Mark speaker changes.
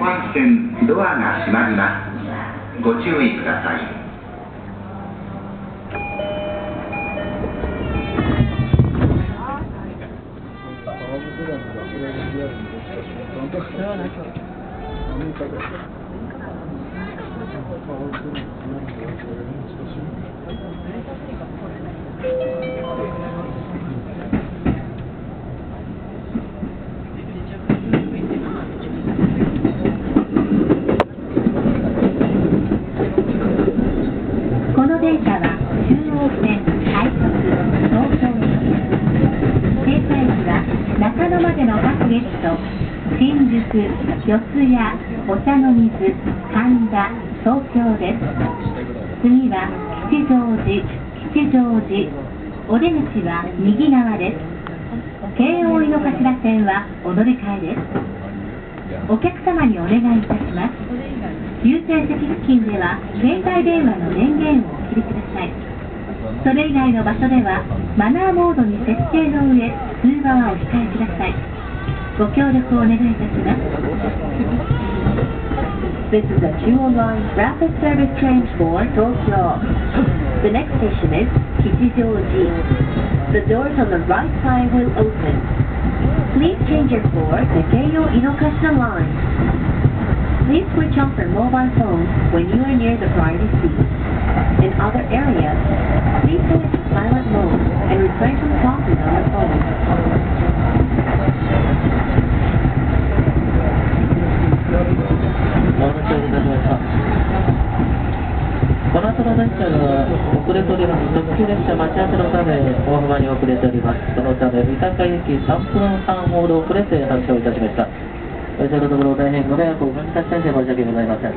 Speaker 1: 番線ドアが閉まります。ご注意ください。
Speaker 2: この電車は中央線快速東京駅です。停車駅は中野までの各駅と新宿、四谷、お茶の水、神田、東京です。次は吉祥寺、お出口は右側です。京王井の頭線はお乗り換えです。お客様にお願いいたします。優先席付近では携帯電話の電源をお切りください。それ以外の場所ではマナーモードに設定の上、通話はお控えください。ご協力をお願いいたします。This is a Jewel Line Rapid Service Train for Tokyo. The next station is Kichijoji. The doors on the right side will open. Please change your floor to Keio Inokashina Line. Please switch off your mobile phone when you are near the priority seat. In other areas, please select silent mode and refrain from talking on the phone.
Speaker 3: この後の電車が遅れております。特急列車待ち合わせのため大幅に遅れております。そのため三鷹駅3分半ほど遅れて発車をいたしました。そのところ大変ご迷惑をおかけした点で申し訳ございません。